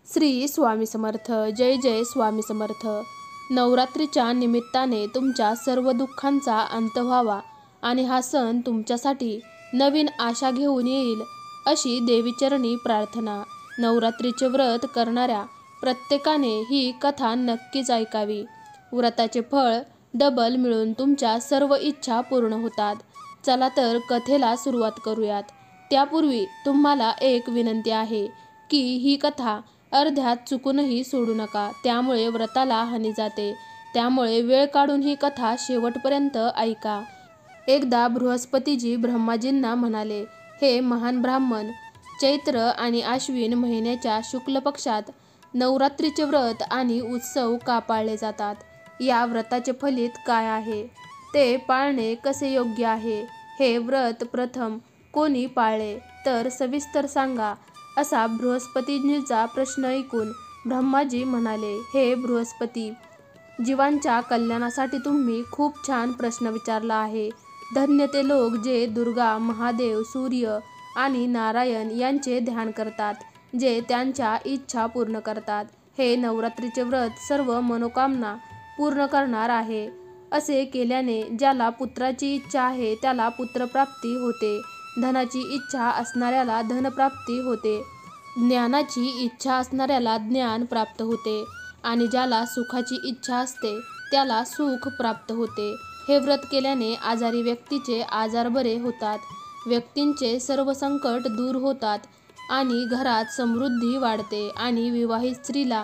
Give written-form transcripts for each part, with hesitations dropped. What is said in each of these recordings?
श्री स्वामी समर्थ. जय जय स्वामी समर्थ. नवरात्रीच्या निमित्ताने तुमच्या सर्व दुःखांचा अंत व्हावा आणि हा सण तुमच्यासाठी नवीन आशा घेऊन येईल अशी देवीचरणी प्रार्थना. नवरात्रीचे व्रत करणाऱ्या प्रत्येकाने ही कथा नक्कीच ऐकावी. व्रताचे फळ डबल मिळून तुमच्या सर्व इच्छा पूर्ण होतात. चला तर कथेला सुरुवात करूयात. त्यापूर्वी तुम्हाला एक विनंती आहे की ही कथा अर्ध्यात चुकूनही सोडू नका, त्यामुळे व्रताला हानी जाते. त्यामुळे वेळ काढून ही कथा शेवटपर्यंत ऐका. एकदा बृहस्पतीजी ब्रह्माजींना म्हणाले, हे महान ब्राह्मण, चैत्र आणि आश्विन महिन्याच्या शुक्ल पक्षात नवरात्रीचे व्रत आणि उत्सव का पाळले जातात? या व्रताचे फलित काय आहे? ते पाळणे कसे योग्य आहे? हे व्रत प्रथम कोणी पाळले तर सविस्तर सांगा. असा बृहस्पतींचा प्रश्न ऐकून ब्रह्माजी म्हणाले, हे बृहस्पती, जीवांच्या कल्याणासाठी तुम्ही खूप छान प्रश्न विचारला आहे. धन्य ते लोक जे दुर्गा, महादेव, सूर्य आणि नारायण यांचे ध्यान करतात, जे त्यांच्या इच्छा पूर्ण करतात. हे नवरात्रीचे व्रत सर्व मनोकामना पूर्ण करणार आहे. असे केल्याने ज्याला पुत्राची इच्छा आहे त्याला पुत्रप्राप्ती होते, धनाची इच्छा असणाऱ्याला धनप्राप्ती होते, ज्ञानाची इच्छा असणाऱ्याला ज्ञान प्राप्त होते आणि ज्याला सुखाची इच्छा असते त्याला सुख प्राप्त होते. हे व्रत केल्याने आजारी व्यक्तीचे आजार बरे होतात, व्यक्तींचे सर्व संकट दूर होतात आणि घरात समृद्धी वाढते आणि विवाहित स्त्रीला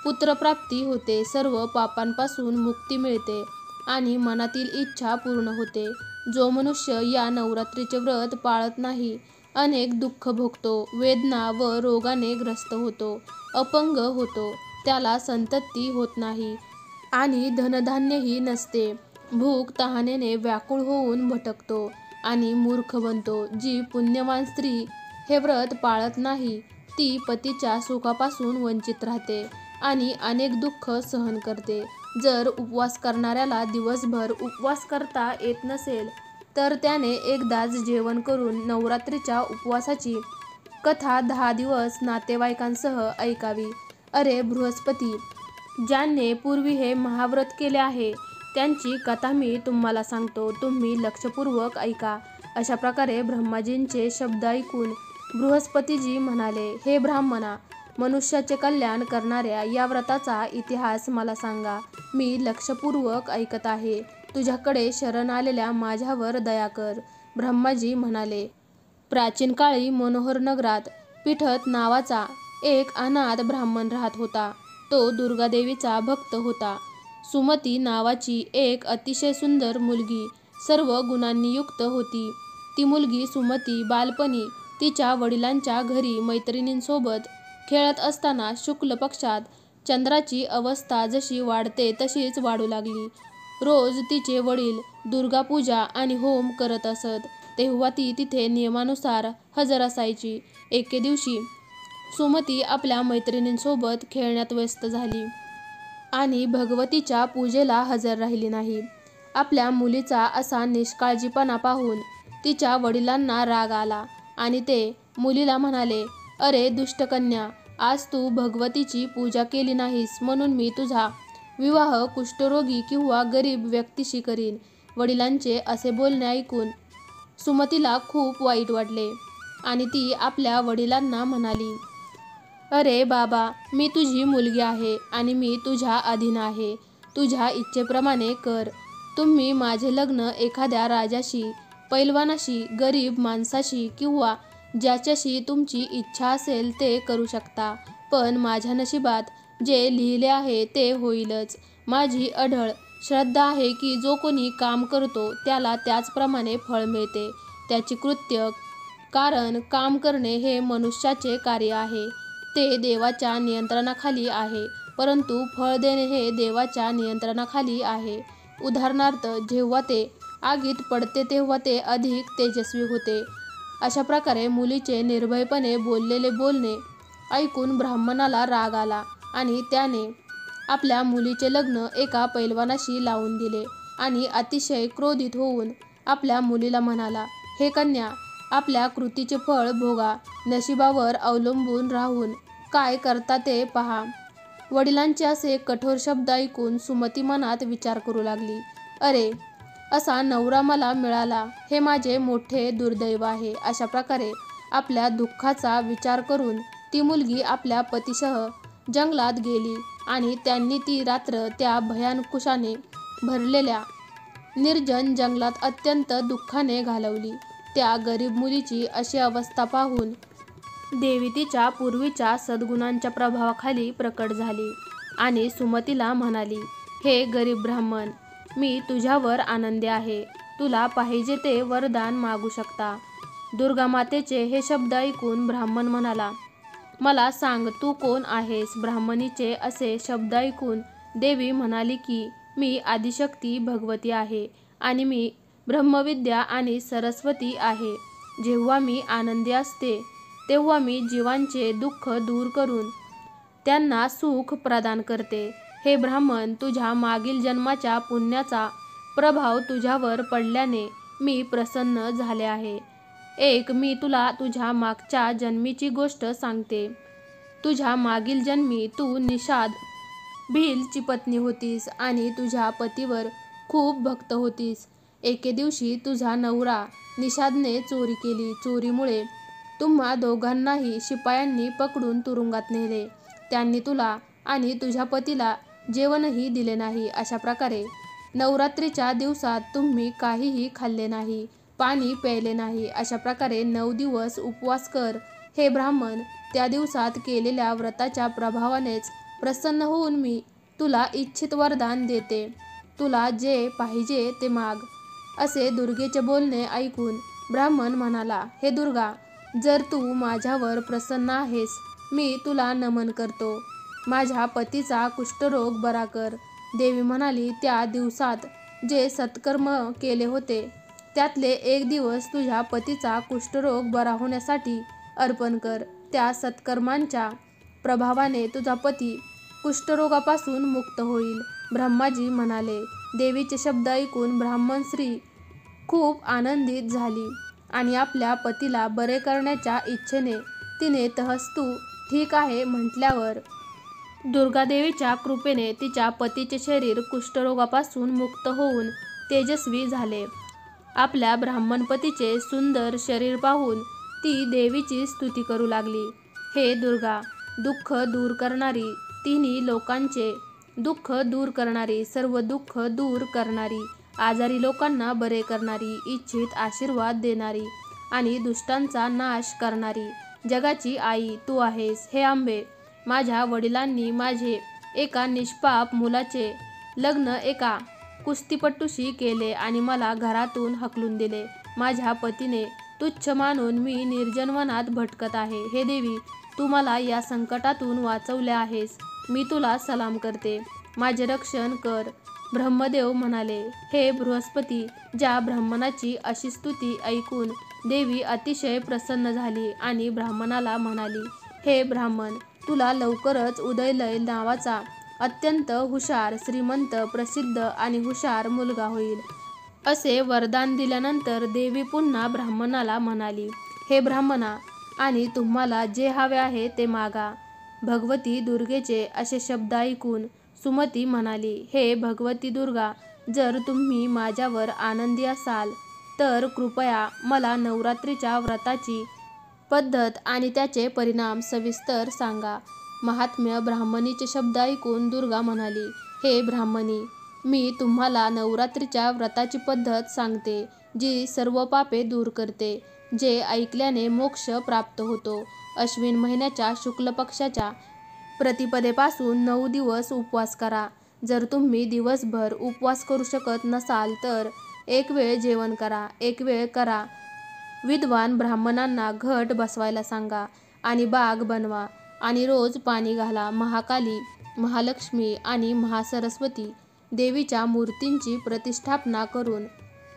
पुत्रप्राप्ती होते, सर्व पापांपासून मुक्ती मिळते आणि मनातील इच्छा पूर्ण होते. जो मनुष्य या नवरात्रीचे व्रत पाळत नाही, अनेक दुःख भोगतो, वेदना व रोगाने ग्रस्त होतो, अपंग होतो, त्याला संतती होत नाही आणि धनधान्यही नसते, भूक तहानेने व्याकुळ होऊन भटकतो आणि मूर्ख बनतो. जी पुण्यवान स्त्री हे व्रत पाळत नाही ती पतीच्या सुखापासून वंचित राहते आणि अनेक दुःख सहन करते. जर उपवास करणाऱ्याला दिवसभर उपवास करता येत नसेल तर त्याने एकदाच जेवण करून नवरात्रीच्या उपवासाची कथा 10 दिवस नातेवाईकांसह ऐकावी. अरे बृहस्पती, ज्यांनी पूर्वी हे महाव्रत केले आहे त्यांची कथा मी तुम्हाला सांगतो, तुम्ही लक्षपूर्वक ऐका. अशा प्रकारे ब्रह्माजींचे शब्द ऐकून बृहस्पतीजी म्हणाले, हे ब्राह्मणा, मनुष्याचे कल्याण करणाऱ्या या व्रताचा इतिहास मला सांगा. मी लक्षपूर्वक ऐकत आहे. तुझ्याकडे शरण आलेल्या माझ्यावर दया कर. ब्रह्माजी म्हणाले, प्राचीन काळी मनोहर नगरात पिठत नावाचा एक अनाथ ब्राह्मण राहत होता. तो दुर्गादेवीचा भक्त होता. सुमती नावाची एक अतिशय सुंदर मुलगी सर्व गुणांनी युक्त होती. ती मुलगी सुमती बालपणी तिच्या वडिलांच्या घरी मैत्रिणींसोबत खेळत असताना शुक्ल पक्षात चंद्राची अवस्था जशी वाढते तशीच वाढू लागली. रोज तिचे वडील दुर्गापूजा आणि होम करत असत, तेव्हा ती तिथे नियमानुसार हजर असायची. एके दिवशी सुमती आपल्या मैत्रिणींसोबत खेळण्यात व्यस्त झाली आणि भगवतीच्या पूजेला हजर राहिली नाही. आपल्या मुलीचा असा निष्काळजीपणा पाहून तिच्या वडिलांना राग आला आणि ते मुलीला म्हणाले, अरे दुष्टकन्या, आज तू भगवतीची पूजा केली नाहीस म्हणून मी तुझा विवाह कुष्ठरोगी किंवा गरीब व्यक्तीशी करीन. वडिलांचे असे बोलणे ऐकून सुमतीला खूप वाईट वाटले आणि ती आपल्या वडिलांना म्हणाली, अरे बाबा, मी तुझी मुलगी आहे आणि मी तुझ्या अधीन आहे. तुझ्या इच्छेप्रमाणे कर. तुम्ही माझे लग्न एखाद्या राजाशी, पैलवानाशी, गरीब माणसाशी किंवा ज्याच्याशी तुमची इच्छा असेल ते करू शकता, पण माझ्या नशिबात जे लिहिले आहे ते होईलच. माझी अढळ श्रद्धा आहे की जो कोणी काम करतो त्याला त्याचप्रमाणे फळ मिळते, त्याची कृत्य. कारण काम करणे हे मनुष्याचे कार्य आहे, ते देवाच्या नियंत्रणाखाली आहे, परंतु फळ देणे हे देवाच्या नियंत्रणाखाली आहे. उदाहरणार्थ, जेव्हा ते आगीत पडते तेव्हा ते अधिक तेजस्वी होते. अशा प्रकारे मुलीचे निर्भयपणे बोललेले बोलणे ऐकून ब्राह्मणाला राग आला आणि त्याने आपल्या मुलीचे लग्न एका पैलवानाशी लावून दिले आणि अतिशय क्रोधित होऊन आपल्या मुलीला म्हणाला, हे कन्या, आपल्या कृतीचे फळ भोगा. नशिबावर अवलंबून राहून काय करता ते पहा. वडिलांचे असे कठोर शब्द ऐकून सुमती मनात विचार करू लागली. अरे, असा नवरा मला मिळाला हे माझे मोठे दुर्दैव आहे. अशा प्रकारे आपल्या दुःखाचा विचार करून ती मुलगी आपल्या पतीसह जंगलात गेली आणि त्यांनी ती रात्र त्या भयानकुशाने भरलेल्या निर्जन जंगलात अत्यंत दुःखाने घालवली. त्या गरीब मुलीची अशी अवस्था पाहून देवी तिच्या पूर्वीच्या सद्गुणांच्या प्रभावाखाली प्रकट झाली आणि सुमतीला म्हणाली, हे गरीब ब्राह्मण, मी तुझ्यावर आनंदी आहे. तुला पाहिजे ते वरदान मागू शकता. दुर्गामातेचे हे शब्द ऐकून ब्राह्मण म्हणाला, मला सांग, तू कोण आहेस? ब्राह्मणीचे असे शब्द ऐकून देवी म्हणाली की मी आदिशक्ती भगवती आहे आणि मी ब्रह्मविद्या आणि सरस्वती आहे. जेव्हा मी आनंदी असते तेव्हा मी जीवांचे दुःख दूर करून त्यांना सुख प्रदान करते. हे ब्राह्मण, तुझ्या मागील जन्माच्या पुण्याचा प्रभाव तुझ्यावर पडल्याने मी प्रसन्न झाले आहे. मी तुला तुझ्या मागच्या जन्मीची गोष्ट सांगते. तुझ्या मागील जन्मी तू निषाद भिलची पत्नी होतीस आणि तुझ्या पतीवर खूप भक्त होतीस. एके दिवशी तुझा नवरा निषादने चोरी केली. चोरीमुळे तुम्हा दोघांनाही शिपायांनी पकडून तुरुंगात नेले. त्यांनी तुला आणि तुझ्या पतीला जेवणही दिले नाही. अशा प्रकारे नवरात्रीच्या दिवसात तुम्ही काहीही खाल्ले नाही, पाणी प्यायले नाही. अशा प्रकारे 9 दिवस उपवास कर. हे ब्राह्मण, त्या दिवसात केलेल्या व्रताच्या प्रभावानेच प्रसन्न होऊन मी तुला इच्छित वरदान देते. तुला जे पाहिजे ते माग. असे दुर्गेचे बोलणे ऐकून ब्राह्मण म्हणाला, हे दुर्गा, जर तू माझ्यावर प्रसन्न आहेस, मी तुला नमन करतो. माझ्या पतीचा कुष्ठरोग बरा कर. देवी म्हणाली, त्या दिवसात जे सत्कर्म केले होते त्यातले 1 दिवस तुझ्या पतीचा कुष्ठरोग बरा होण्यासाठी अर्पण कर. त्या सत्कर्मांच्या प्रभावाने तुझा पती कुष्ठरोगापासून मुक्त होईल. ब्रह्माजी म्हणाले. देवीचे शब्द ऐकून ब्राह्मण स्त्री खूप आनंदित झाली आणि आपल्या पतीला बरे करण्याच्या इच्छेने तिने तहस्तू ठीक आहे म्हटल्यावर दुर्गादेवीच्या कृपेने तिच्या पतीचे शरीर कुष्ठरोगापासून मुक्त होऊन तेजस्वी झाले. आपल्या ब्राह्मण पतीचे सुंदर शरीर पाहून ती देवीची स्तुती करू लागली. हे दुर्गा, दुःख दूर करणारी, तिन्ही लोकांचे दुःख दूर करणारी, सर्व दुःख दूर करणारी, आजारी लोकांना बरे करणारी, इच्छित आशीर्वाद देणारी आणि दुष्टांचा नाश करणारी जगाची आई तू आहेस. हे अंबे, माझ्या वडिलांनी माझे एका निष्पाप मुलाचे लग्न एका कुस्तीपटूशी केले आणि मला घरातून हकलून दिले. माझ्या पतीने तुच्छ मानून मी निर्जन वनात भटकत आहे. हे देवी, तू मला या संकटातून वाचवले आहेस. मी तुला सलाम करते. माझे रक्षण कर. ब्रह्मदेव म्हणाले, हे बृहस्पती, ज्या ब्राह्मणाची अशी स्तुती ऐकून देवी अतिशय प्रसन्न झाली आणि ब्राह्मणाला म्हणाली, हे ब्राह्मण, तुला लवकरच उदयलय नावाचा अत्यंत हुशार, श्रीमंत, प्रसिद्ध आणि हुशार मुलगा होईल. असे वरदान दिल्यानंतर देवी पुन्हा ब्राह्मणाला म्हणाली, हे ब्राह्मणा, आणि तुम्हाला जे हवे आहे ते मागा. भगवती दुर्गेचे असे शब्द ऐकून सुमती म्हणाली, हे भगवती दुर्गा, जर तुम्ही माझ्यावर आनंदी असाल तर कृपया मला नवरात्रीच्या व्रताची पद्धत आणि त्याचे परिणाम सविस्तर सांगा. महात्म्य ब्राह्मणीचे शब्द ऐकून दुर्गा म्हणाली, हे ब्राह्मणी, मी तुम्हाला नवरात्रीच्या व्रताची पद्धत सांगते, जी सर्व पापे दूर करते, जे ऐकल्याने मोक्ष प्राप्त होतो. अश्विन महिन्याच्या शुक्ल पक्षाच्या प्रतिपदेपासून 9 दिवस उपवास करा. जर तुम्ही दिवसभर उपवास करू शकत नसाल तर 1 वेळ जेवण करा. 1 वेळ करा. विद्वान ब्राह्मणांना घट बसवायला सांगा आणि बाग बनवा आणि रोज पाणी घाला. महाकाली, महालक्ष्मी आणि महासरस्वती देवीच्या मूर्तींची प्रतिष्ठापना करून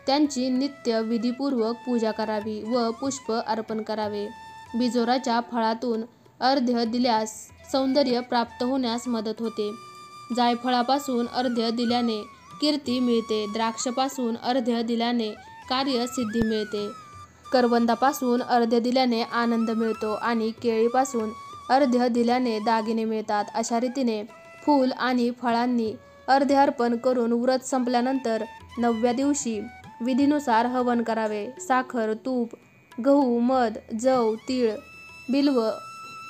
त्यांची नित्य विधीपूर्वक पूजा करावी व पुष्प अर्पण करावे. बिजोराच्या फळातून अर्घ्य दिल्यास सौंदर्य प्राप्त होण्यास मदत होते. जायफळापासून अर्घ्य दिल्याने कीर्ती मिळते. द्राक्षापासून अर्घ्य दिल्याने कार्यसिद्धी मिळते. करवंदापासून अर्घ्य दिल्याने आनंद मिळतो आणि केळीपासून अर्ध्य दिल्याने दागिने मिळतात. अशा रीतीने फूल आणि फळांनी अर्धे अर्पण करून व्रत संपल्यानंतर 9व्या दिवशी विधीनुसार हवन करावे. साखर, तूप, गहू, मध, जव, तीळ, बिल्व,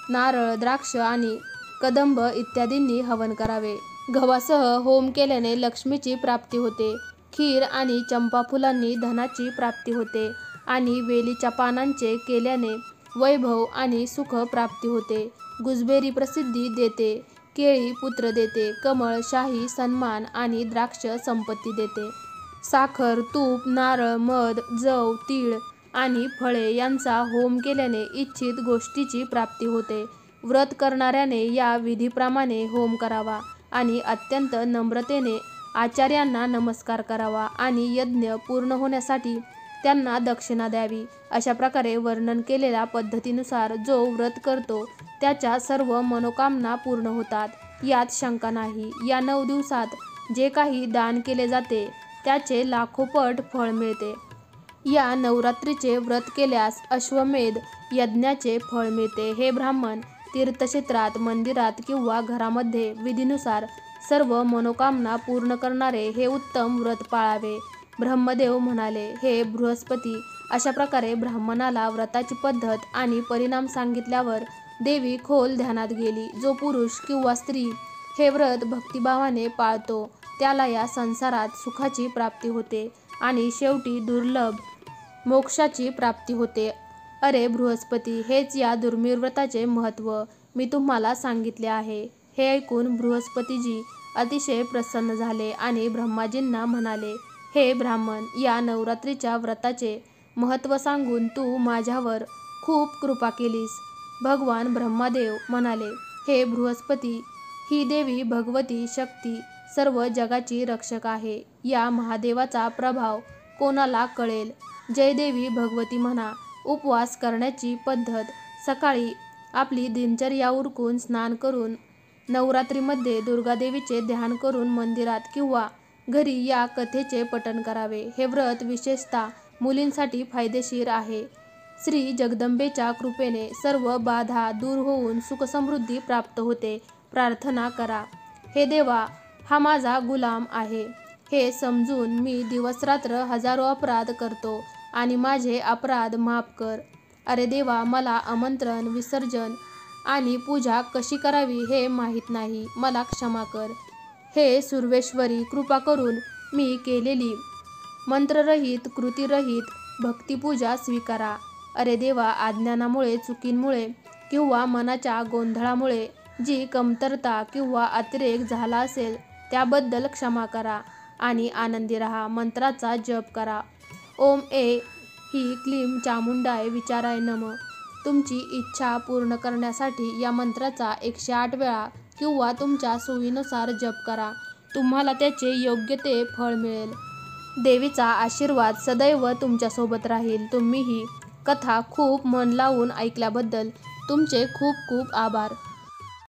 नारळ, द्राक्ष आणि कदंब इत्यादींनी हवन करावे. गव्हासह होम केल्याने लक्ष्मीची प्राप्ती होते. खीर आणि चंपा फुलांनी धनाची प्राप्ती होते आणि वेलीच्या पानांचे केल्याने वैभव आणि सुख प्राप्ती होते. गुजबेरी प्रसिद्धी देते, केळी पुत्र देते, कमळ शाही सन्मान आणि द्राक्ष संपत्ती देते. साखर, तूप, नारळ, मध, जव, तीळ आणि फळे यांचा होम केल्याने इच्छित गोष्टीची प्राप्ती होते. व्रत करणाऱ्याने या विधीप्रमाणे होम करावा आणि अत्यंत नम्रतेने आचार्यांना नमस्कार करावा आणि यज्ञ पूर्ण होण्यासाठी त्यांना दक्षिणा द्यावी. अशा प्रकारे वर्णन केलेल्या पद्धतीनुसार जो व्रत करतो त्याच्या सर्व मनोकामना पूर्ण होतात, यात शंका नाही. या 9 दिवसात जे काही दान केले जाते त्याचे लाखोपट फळ मिळते. या नवरात्रीचे व्रत केल्यास अश्वमेध यज्ञाचे फळ मिळते. हे ब्राह्मण, तीर्थक्षेत्रात, मंदिरात किंवा घरामध्ये विधीनुसार सर्व मनोकामना पूर्ण करणारे हे उत्तम व्रत पाळावे. ब्रह्मदेव म्हणाले, हे बृहस्पती, अशा प्रकारे ब्राह्मणाला व्रताची पद्धत आणि परिणाम सांगितल्यावर देवी खोल ध्यानात गेली. जो पुरुष किंवा स्त्री हे व्रत भक्तिभावाने पाळतो त्याला या संसारात सुखाची प्राप्ती होते आणि शेवटी दुर्लभ मोक्षाची प्राप्ती होते. अरे बृहस्पती, हेच या दुर्मिळ व्रताचे महत्त्व मी तुम्हाला सांगितले आहे. हे ऐकून बृहस्पतीजी अतिशय प्रसन्न झाले आणि ब्रह्माजींना म्हणाले, हे ब्राह्मण, या नवरात्रीच्या व्रताचे महत्त्व सांगून तू माझ्यावर खूप कृपा केलीस. भगवान ब्रह्मदेव म्हणाले, हे बृहस्पती, ही देवी भगवती शक्ती सर्व जगाची रक्षक आहे. या महादेवाचा प्रभाव कोणाला कळेल? जय देवी भगवती म्हणा. उपवास करण्याची पद्धत. सकाळी आपली दिनचर्या उरकून स्नान करून नवरात्रीमध्ये दुर्गादेवीचे ध्यान करून मंदिरात किंवा घरी या कथेचे पठण करावे. हे व्रत विशेषतः मुलींसाठी फायदेशीर आहे. श्री जगदंबेच्या कृपेने सर्व बाधा दूर होऊन सुखसमृद्धी प्राप्त होते. प्रार्थना करा, हे देवा, हा माझा गुलाम आहे. हे समजून मी दिवसरात्र हजारो अपराध करतो आणि माझे अपराध माफ कर. अरे देवा, मला आमंत्रण, विसर्जन आणि पूजा कशी करावी हे माहीत नाही. मला क्षमा कर. हे सर्वेश्वरी, कृपा करून मी केलेली मंत्ररहित, कृतीरहित भक्तिपूजा स्वीकारा. अरे देवा, अज्ञानामुळे, चुकींमुळे किंवा मनाच्या गोंधळामुळे जी कमतरता किंवा अतिरेक झाला असेल त्याबद्दल क्षमा करा आणि आनंदी राहा. मंत्राचा जप करा. ओम ए ही क्लीम चामुंडाय विचाराय नमः. तुमची इच्छा पूर्ण करण्यासाठी या मंत्राचा 108 वेळा किंवा तुमच्या सोयीनुसार जप करा. तुम्हाला त्याचे योग्य ते फळ मिळेल. देवीचा आशीर्वाद सदैव तुमच्यासोबत राहील. तुम्ही ही कथा खूप मन लावून ऐकल्याबद्दल तुमचे खूप खूप आभार.